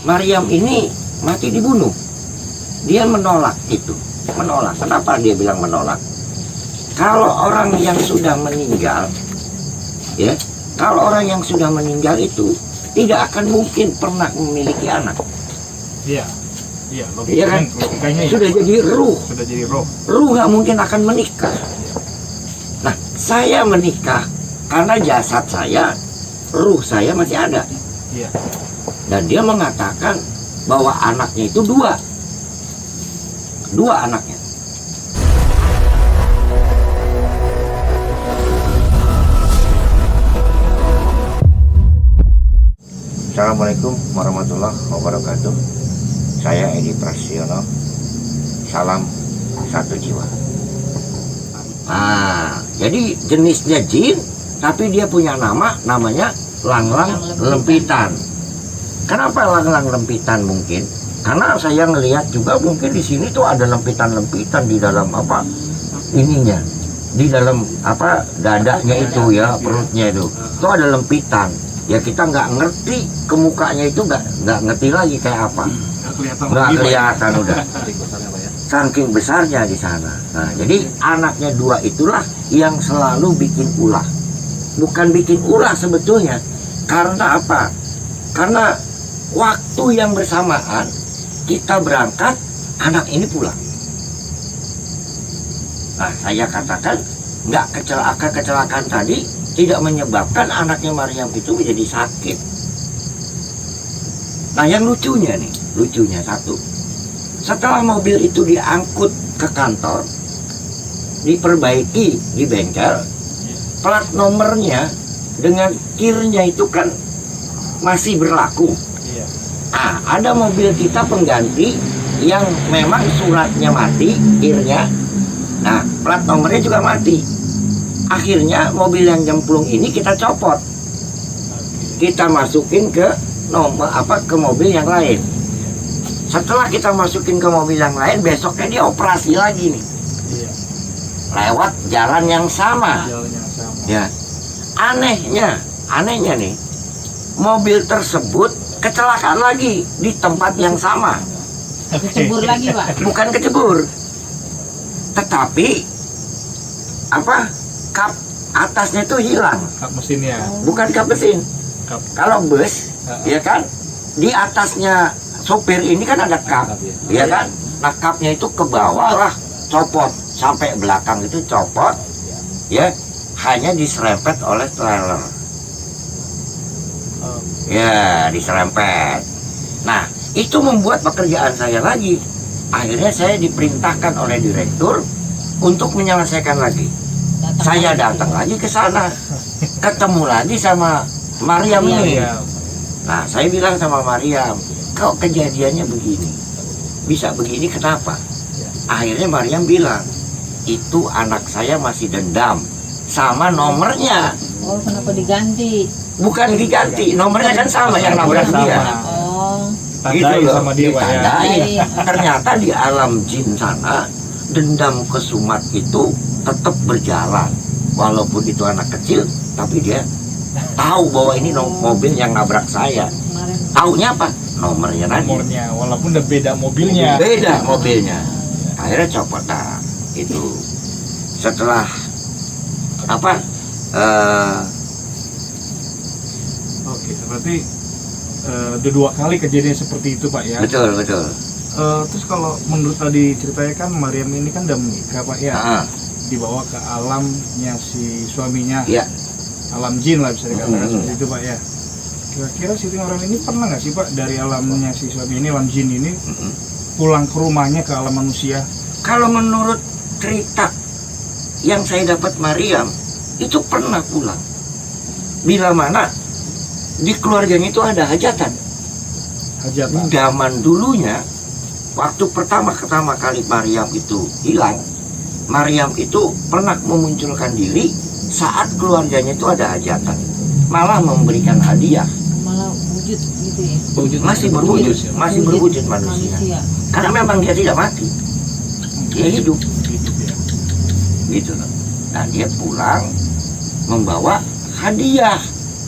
Maryam ini mati dibunuh. Dia menolak itu. Menolak. Kenapa dia bilang menolak? Kalau orang yang sudah meninggal, ya, kalau orang yang sudah meninggal itu tidak akan mungkin pernah memiliki anak. Iya, iya, Iya kan? logikanya ya. Sudah jadi ruh. Sudah jadi roh. Ruh nggak mungkin akan menikah. Nah, saya menikah karena jasad saya, ruh saya masih ada. Iya. Dan dia mengatakan bahwa anaknya itu dua anaknya. Assalamualaikum warahmatullahi wabarakatuh. Saya Edi Prasetyo. Salam satu jiwa. Jadi jenisnya jin, tapi dia punya namanya Langlang Lempitan. Kenapa Langlang Lempitan mungkin? Karena saya ngelihat juga mungkin di sini tuh ada lempitan-lempitan di dalam apa ininya, di dalam apa dadanya itu ya, perutnya itu ada lempitan. Ya kita nggak ngerti ke mukanya itu nggak ngerti lagi kayak apa, nggak kelihatan udah saking besarnya di sana. Nah jadi anaknya dua itulah yang selalu bikin ulah, bukan bikin ulah sebetulnya. Karena apa? Karena waktu yang bersamaan kita berangkat, anak ini pulang. Nah saya katakan nggak kecelakaan tadi tidak menyebabkan anaknya Maryam itu menjadi sakit. Nah yang lucunya satu, setelah mobil itu diangkut ke kantor, diperbaiki di bengkel, plat nomornya dengan kirnya itu kan masih berlaku. Ada mobil kita pengganti yang memang suratnya mati, kirnya, nah plat nomornya juga mati. Akhirnya mobil yang jemplung ini kita copot, kita masukin ke ke mobil yang lain. Setelah kita masukin ke mobil yang lain, besoknya dia operasi lagi nih, lewat jalan yang sama. Ya, anehnya nih, mobil tersebut kecelakaan lagi di tempat yang sama. Kecebur lagi, Pak? Bukan kecebur, tetapi kap atasnya itu hilang. Kap mesinnya. Bukan kap mesin. Kalau bus, ya kan, di atasnya sopir ini kan ada kap, ya kan. Nah kapnya itu ke bawah lah, copot sampai belakang itu copot, ya, hanya diserempet oleh trailer. Ya, diserempet. Nah, itu membuat pekerjaan saya lagi. Akhirnya saya diperintahkan oleh direktur untuk menyelesaikan lagi. Saya datang lagi ke sana, ketemu lagi sama Maryam ini. Nah, saya bilang sama Maryam, kok kejadiannya begini? Bisa begini kenapa? Akhirnya Maryam bilang, itu anak saya masih dendam sama nomornya. Oh, kenapa diganti? Bukan diganti, nomornya kan sama yang nabrak dia. Oh. Gitu loh, sama dia, Pak, ya. ditandain. Ternyata di alam jin sana, dendam kesumat itu tetap berjalan. Walaupun itu anak kecil, tapi dia tahu bahwa ini mobil yang nabrak saya. Taunya apa? Nomornya tadi. Nomornya, walaupun udah beda mobilnya. Beda mobilnya. Akhirnya copot. Nah, itu setelah Oke, berarti udah dua kali kejadian seperti itu, Pak, ya. betul. Terus kalau menurut tadi ceritanya kan Maryam ini kan udah menikah, Pak, ya. Dibawa ke alamnya si suaminya. Ya. Alam jin lah bisa dikatakan seperti itu, Pak, ya. Kira-kira Siti Nurul ini pernah nggak sih, Pak, dari alamnya si suami ini, alam jin ini, pulang ke rumahnya ke alam manusia? Kalau menurut cerita yang saya dapat Maryam, itu pernah pulang. Bila mana di keluarganya itu ada hajatan. Hajatan. Zaman dulunya, waktu pertama kali Maryam itu hilang, Maryam itu pernah memunculkan diri saat keluarganya itu ada hajatan, malah memberikan hadiah. Malah wujud gitu ya? Masih berwujud manusia. Karena memang dia tidak mati, dia hidup. Gitu loh. Nah dia pulang membawa hadiah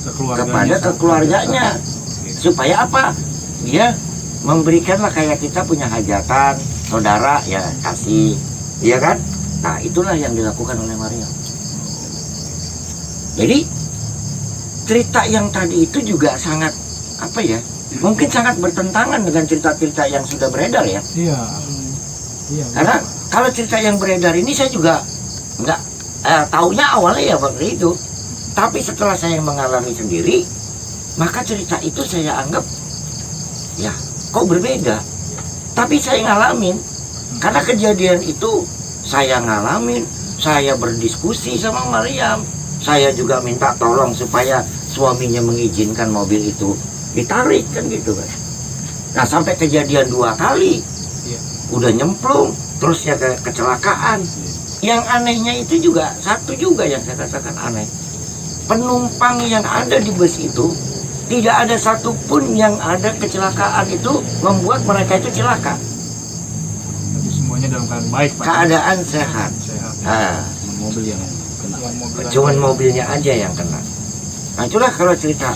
kepada keluarganya. Supaya apa? Dia memberikanlah kayak kita punya hajatan, saudara ya kasih, iya kan? Nah itulah yang dilakukan oleh Maryam. Jadi cerita yang tadi itu juga sangat apa ya? Mungkin sangat bertentangan dengan cerita-cerita yang sudah beredar ya. Iya. Iya. Karena kalau cerita yang beredar ini saya juga nggak taunya awalnya ya seperti itu. Tapi setelah saya mengalami sendiri, maka cerita itu saya anggap ya kok berbeda. Tapi saya ngalamin karena kejadian itu saya ngalamin, saya berdiskusi sama Maryam. Saya juga minta tolong supaya suaminya mengizinkan mobil itu ditarik kan gitu kan. Nah sampai kejadian 2 kali, udah nyemplung, terus ya kecelakaan. Yang anehnya itu juga satu juga yang saya katakan aneh. Penumpang yang ada di bus itu tidak ada satupun yang ada kecelakaan itu membuat mereka itu celaka. Tapi semuanya dalam keadaan baik, Pak. Keadaan sehat. Sehat. Nah, mobil yang kena. cuman mobilnya aja yang kena. Nah itulah kalau cerita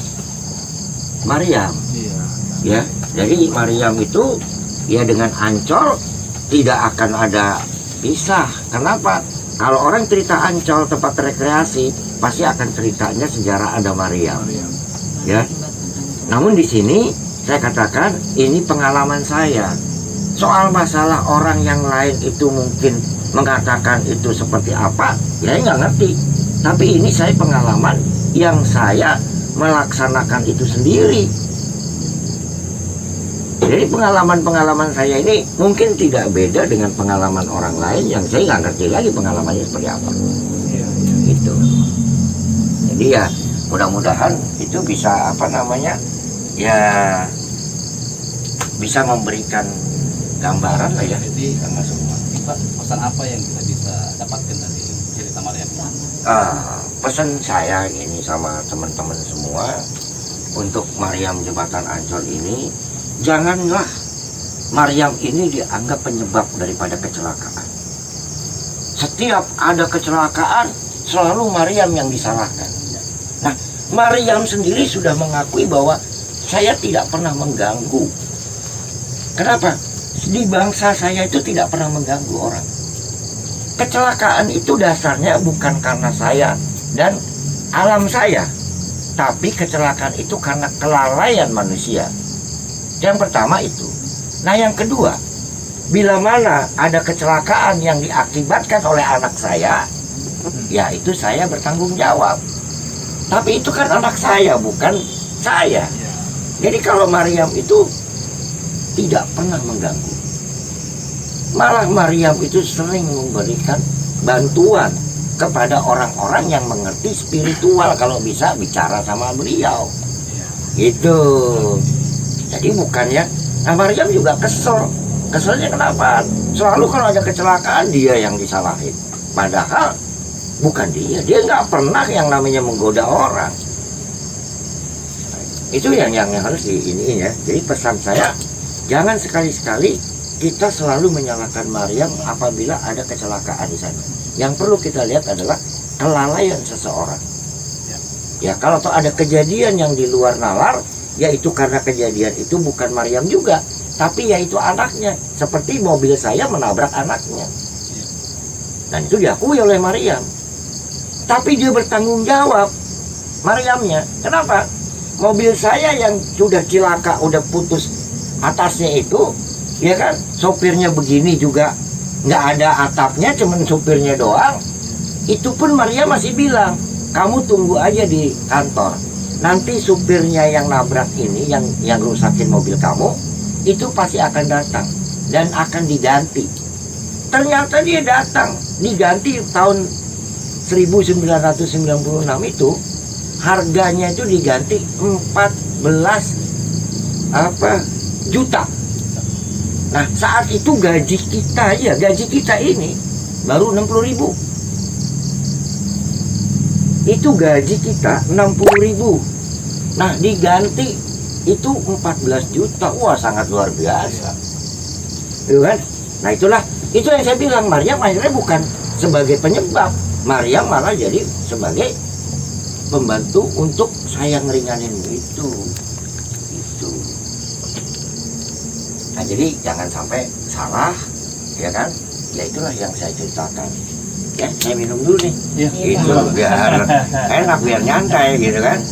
Maryam. Iya. Ya, jadi Maryam itu ya dengan Ancol tidak akan ada pisah. Kenapa? Kalau orang cerita Ancol tempat rekreasi pasti akan ceritanya sejarah ada Maryam. Ya. Namun di sini saya katakan ini pengalaman saya. Soal masalah orang yang lain itu mungkin mengatakan itu seperti apa, ya nggak ngerti. Tapi ini saya pengalaman yang saya melaksanakan itu sendiri. Jadi pengalaman-pengalaman saya ini mungkin tidak beda dengan pengalaman orang lain yang saya nggak ngerti lagi pengalamannya seperti apa. Gitu. Jadi ya mudah-mudahan itu bisa apa namanya ya bisa memberikan gambaran lah ya. Jadi sama semua. Pak, pesan apa yang kita bisa dapatkan dari cerita Maryam? Pesan saya ini sama teman-teman semua untuk Maryam Jembatan Ancol ini, janganlah Maryam ini dianggap penyebab daripada kecelakaan. Setiap ada kecelakaan selalu Maryam yang disalahkan. Nah, Maryam sendiri sudah mengakui bahwa saya tidak pernah mengganggu. Kenapa? Di bangsa saya itu tidak pernah mengganggu orang. Kecelakaan itu dasarnya bukan karena saya dan alam saya, tapi kecelakaan itu karena kelalaian manusia. Yang pertama itu. Nah yang kedua, bila mana ada kecelakaan yang diakibatkan oleh anak saya, ya itu saya bertanggung jawab. Tapi itu kan anak saya, bukan saya. Jadi kalau Maryam itu tidak pernah mengganggu. Malah Maryam itu sering memberikan bantuan kepada orang-orang yang mengerti spiritual kalau bisa bicara sama beliau. Gitu. Jadi bukannya, nah Maryam juga kesel. Keselnya kenapa? Selalu kalau ada kecelakaan dia yang disalahin. Padahal bukan dia nggak pernah yang namanya menggoda orang. Itu yang harus diiniin ya. Jadi pesan saya, jangan sekali-sekali kita selalu menyalahkan Maryam apabila ada kecelakaan di sana. Yang perlu kita lihat adalah kelalaian seseorang. Ya kalau ada kejadian yang di luar nalar, yaitu karena kejadian itu bukan Maryam juga, tapi yaitu anaknya. Seperti mobil saya menabrak anaknya. Dan itu diakui oleh Maryam. Tapi dia bertanggung jawab, Maryamnya. Kenapa? Mobil saya yang sudah cilaka, udah putus atasnya itu, ya kan, sopirnya begini juga nggak ada atapnya, cuman sopirnya doang. Itu pun Maria masih bilang, kamu tunggu aja di kantor, nanti supirnya yang nabrak ini, yang rusakin mobil kamu, itu pasti akan datang dan akan diganti. Ternyata dia datang, diganti tahun 1996 itu, harganya itu diganti 14 juta. Nah saat itu gaji kita ini baru 60.000. Itu gaji kita 60.000. Nah diganti itu 14 juta. Wah sangat luar biasa. Gitu kan? Nah itulah, itu yang saya bilang, Maryam akhirnya bukan sebagai penyebab. Maryam malah jadi sebagai pembantu untuk saya ngeringanin itu. jadi jangan sampai salah, ya kan? Ya itulah yang saya ceritakan. Ya, saya minum dulu nih. Iya. Itu biar enak, biar nyantai gitu kan.